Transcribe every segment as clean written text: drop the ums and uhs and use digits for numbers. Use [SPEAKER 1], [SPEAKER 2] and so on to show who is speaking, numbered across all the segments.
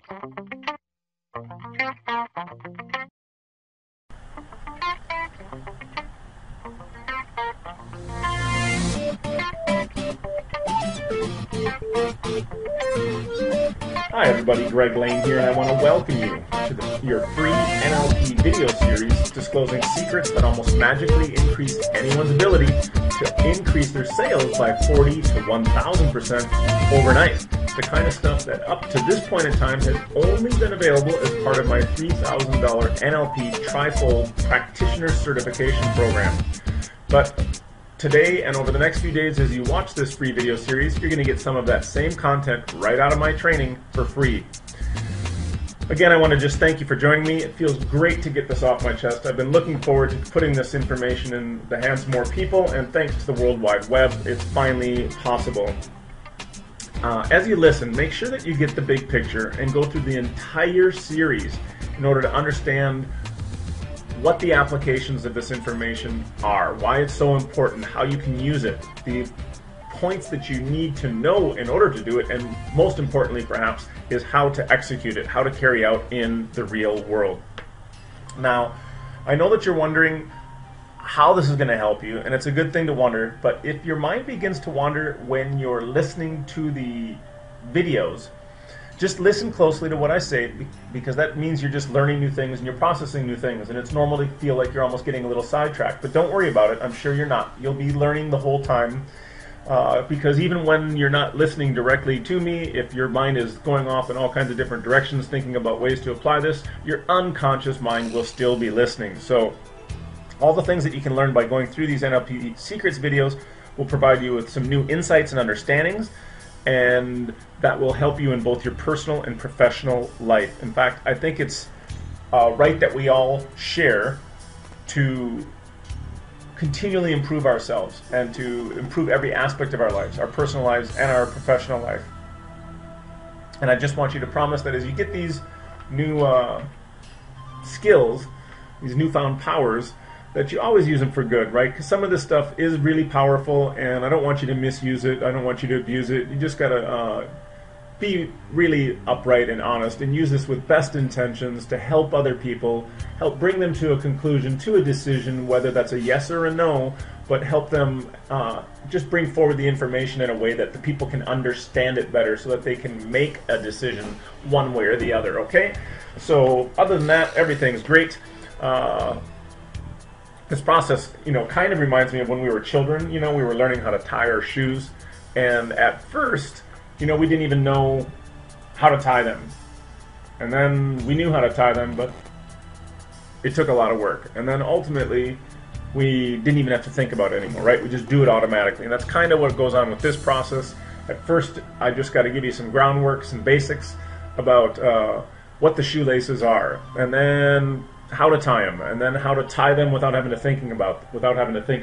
[SPEAKER 1] Hi everybody, Greg Lane here, and I want to welcome you to your free NLP video series disclosing secrets that almost magically increase anyone's ability to increase their sales by 40 to 1,000% overnight. The kind of stuff that up to this point in time has only been available as part of my $3,000 NLP Trifold Practitioner Certification Program. But today and over the next few days as you watch this free video series, you're going to get some of that same content right out of my training for free. Again, I want to just thank you for joining me. It feels great to get this off my chest. I've been looking forward to putting this information in the hands of more people, and thanks to the World Wide Web, it's finally possible. As you listen, make sure that you get the big picture and go through the entire series in order to understand what the applications of this information are, why it's so important, how you can use it, the points that you need to know in order to do it, and most importantly perhaps is how to execute it, how to carry out in the real world. Now, I know that you're wondering how this is going to help you, and it's a good thing to wonder, but if your mind begins to wander when you're listening to the videos, just listen closely to what I say, because that means you're just learning new things and you're processing new things, and it's normal to feel like you're almost getting a little sidetracked. But don't worry about it. I'm sure you're not. You'll be learning the whole time, because even when you're not listening directly to me, if your mind is going off in all kinds of different directions thinking about ways to apply this, your unconscious mind will still be listening. So all the things that you can learn by going through these NLP Secrets videos will provide you with some new insights and understandings, and that will help you in both your personal and professional life. In fact, I think it's right that we all share to continually improve ourselves and to improve every aspect of our lives, our personal lives and our professional life. And I just want you to promise that as you get these new skills, these newfound powers, that you always use them for good, right? Because some of this stuff is really powerful, and I don't want you to misuse it. I don't want you to abuse it. You just got to be really upright and honest and use this with best intentions to help other people, help bring them to a conclusion, to a decision, whether that's a yes or a no, but help them just bring forward the information in a way that the people can understand it better so that they can make a decision one way or the other, okay? So other than that, everything's great. This process, kind of reminds me of when we were children. We were learning how to tie our shoes, and at first, we didn't even know how to tie them. And then we knew how to tie them, but it took a lot of work. And then ultimately, we didn't even have to think about it anymore, right? We just do it automatically. And that's kind of what goes on with this process. At first, I just got to give you some groundwork, some basics about what the shoelaces are, and then how to tie them, and then how to tie them without having to think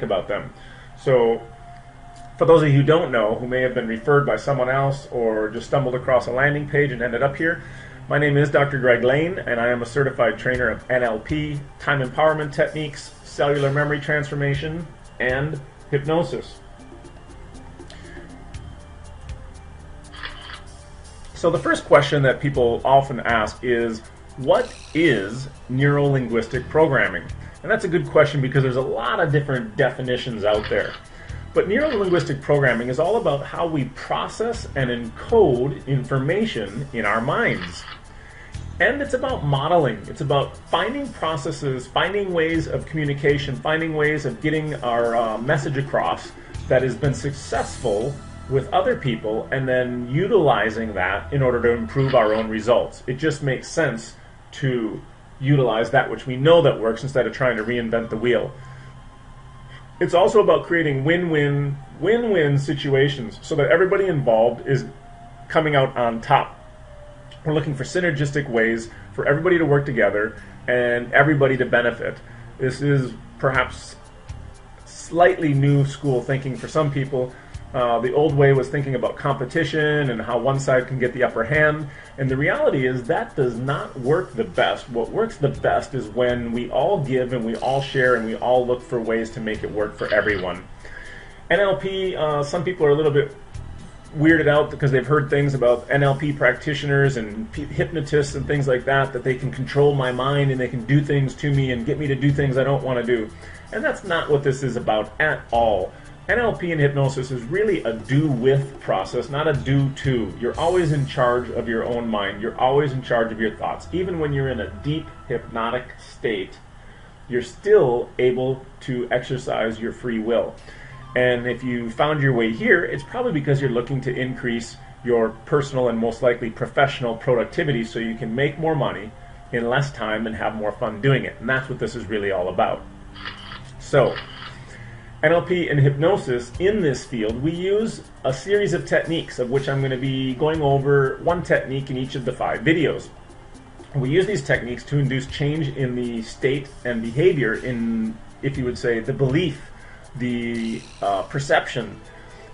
[SPEAKER 1] about them. So for those of you who don't know, who may have been referred by someone else or just stumbled across a landing page and ended up here, my name is Dr. Greg Lane, and I am a certified trainer of NLP, time empowerment techniques, cellular memory transformation, and hypnosis. So the first question that people often ask is, what is neuro-linguistic programming? And that's a good question because there's a lot of different definitions out there. But neuro-linguistic programming is all about how we process and encode information in our minds. And it's about modeling. It's about finding processes, finding ways of communication, finding ways of getting our message across that has been successful with other people, and then utilizing that in order to improve our own results. It just makes sense to utilize that which we know that works instead of trying to reinvent the wheel. It's also about creating win-win situations so that everybody involved is coming out on top. We're looking for synergistic ways for everybody to work together and everybody to benefit. This is perhaps slightly new school thinking for some people. The old way was thinking about competition and how one side can get the upper hand, and the reality is that does not work the best. What works the best is when we all give and we all share and we all look for ways to make it work for everyone. NLP, some people are a little bit weirded out because they've heard things about NLP practitioners and hypnotists and things like that, that they can control my mind and they can do things to me and get me to do things I don't want to do. And that's not what this is about at all. NLP and hypnosis is really a do-with process, not a do-to. You're always in charge of your own mind. You're always in charge of your thoughts. Even when you're in a deep hypnotic state, you're still able to exercise your free will. And if you found your way here, it's probably because you're looking to increase your personal and most likely professional productivity so you can make more money in less time and have more fun doing it. And that's what this is really all about. So, NLP and hypnosis, in this field, we use a series of techniques, of which I'm going to be going over one technique in each of the 5 videos. We use these techniques to induce change in the state and behavior in, if you would say, the belief, the perception,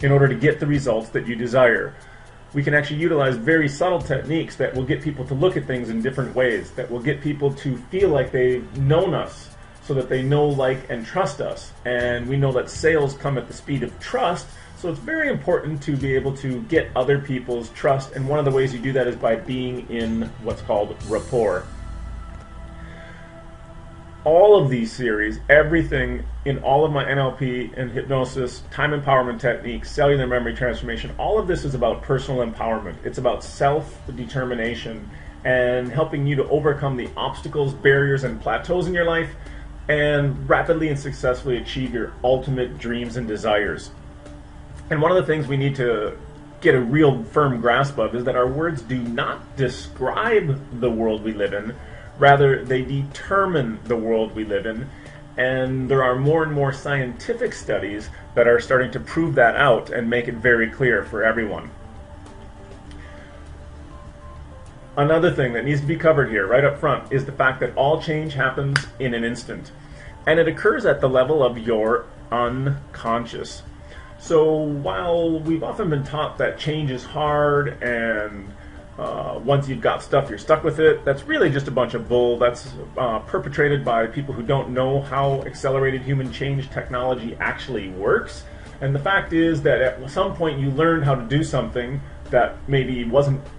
[SPEAKER 1] in order to get the results that you desire. We can actually utilize very subtle techniques that will get people to look at things in different ways, that will get people to feel like they've known us, so that they know, like, and trust us. And we know that sales come at the speed of trust, so it's very important to be able to get other people's trust, and one of the ways you do that is by being in what's called rapport. All of these series, everything in all of my NLP and hypnosis, time empowerment techniques, cellular memory transformation, all of this is about personal empowerment. It's about self-determination and helping you to overcome the obstacles, barriers, and plateaus in your life and rapidly and successfully achieve your ultimate dreams and desires. And one of the things we need to get a real firm grasp of is that our words do not describe the world we live in, rather they determine the world we live in. And there are more and more scientific studies that are starting to prove that out and make it very clear for everyone. Another thing that needs to be covered here right up front is the fact that all change happens in an instant, and it occurs at the level of your unconscious. So while we've often been taught that change is hard and once you've got stuff you're stuck with it, that's really just a bunch of bull. That's perpetrated by people who don't know how accelerated human change technology actually works. And the fact is that at some point you learned how to do something that maybe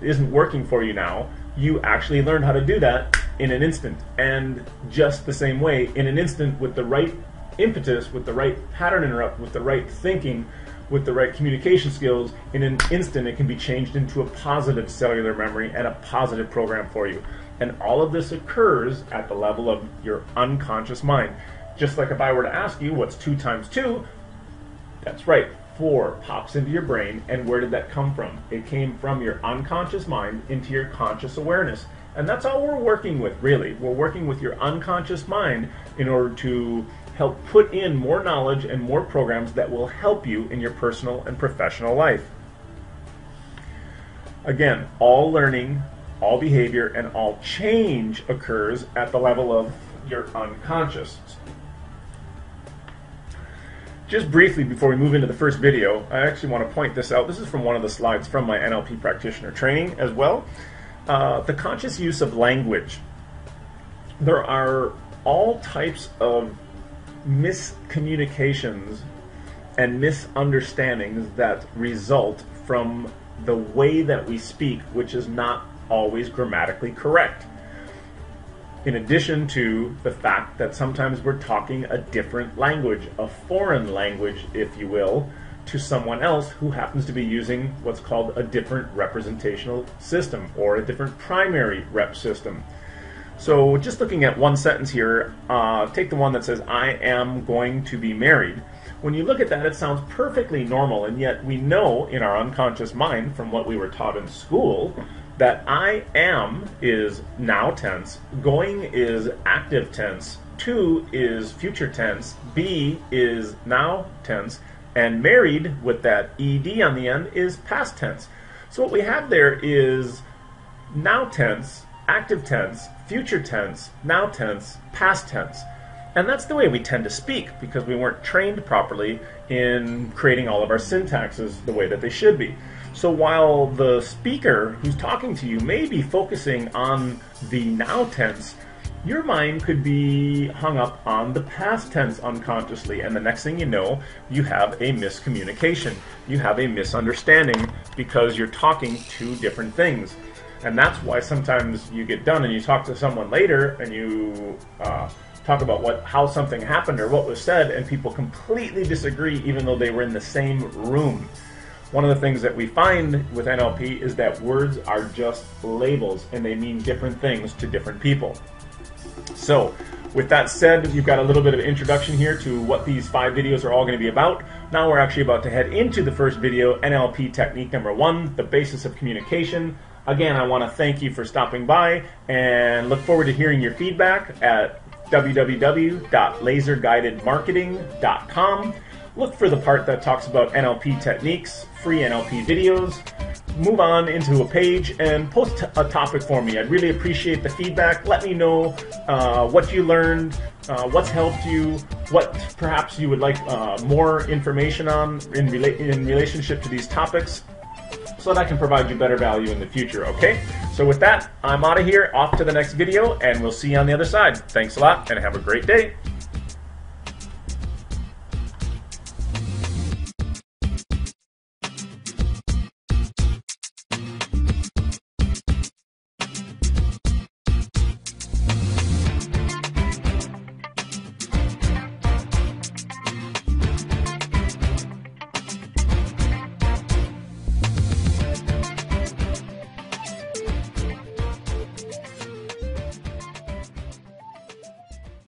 [SPEAKER 1] isn't working for you now. You actually learned how to do that in an instant. And just the same way, in an instant, with the right impetus, with the right pattern interrupt, with the right thinking, with the right communication skills, in an instant it can be changed into a positive cellular memory and a positive program for you. And all of this occurs at the level of your unconscious mind. Just like if I were to ask you, what's 2 times 2? That's right. 4 pops into your brain, and where did that come from? It came from your unconscious mind into your conscious awareness. And that's all we're working with, really. We're working with your unconscious mind in order to help put in more knowledge and more programs that will help you in your personal and professional life. Again, all learning, all behavior, and all change occurs at the level of your unconscious. Just briefly before we move into the first video, I actually want to point this out. This is from one of the slides from my NLP practitioner training as well. The conscious use of language. There are all types of miscommunications and misunderstandings that result from the way that we speak, which is not always grammatically correct. In addition to the fact that sometimes we're talking a different language, a foreign language, if you will, to someone else who happens to be using what's called a different representational system or a different primary rep system. So just looking at one sentence here, take the one that says, I am going to be married. When you look at that, it sounds perfectly normal, and yet we know in our unconscious mind from what we were taught in school that I am is now tense, going is active tense, to is future tense, be is now tense, and married with that ed on the end is past tense. So what we have there is now tense, active tense, future tense, now tense, past tense. And that's the way we tend to speak because we weren't trained properly in creating all of our syntaxes the way that they should be. So while the speaker who's talking to you may be focusing on the now tense, your mind could be hung up on the past tense unconsciously, and the next thing you know, you have a miscommunication. You have a misunderstanding because you're talking two different things. And that's why sometimes you get done and you talk to someone later and you talk about how something happened or what was said, and people completely disagree even though they were in the same room. One of the things that we find with NLP is that words are just labels and they mean different things to different people. So, with that said, you've got a little bit of introduction here to what these 5 videos are all going to be about. Now we're actually about to head into the first video, NLP technique number 1, the basis of communication. Again, I want to thank you for stopping by and look forward to hearing your feedback at www.laserguidedmarketing.com. Look for the part that talks about NLP techniques, free NLP videos. Move on into a page and post a topic for me. I'd really appreciate the feedback. Let me know what you learned, what's helped you, what perhaps you would like more information on in relationship to these topics, so that I can provide you better value in the future, okay? So with that, I'm out of here, off to the next video, and we'll see you on the other side. Thanks a lot, and have a great day.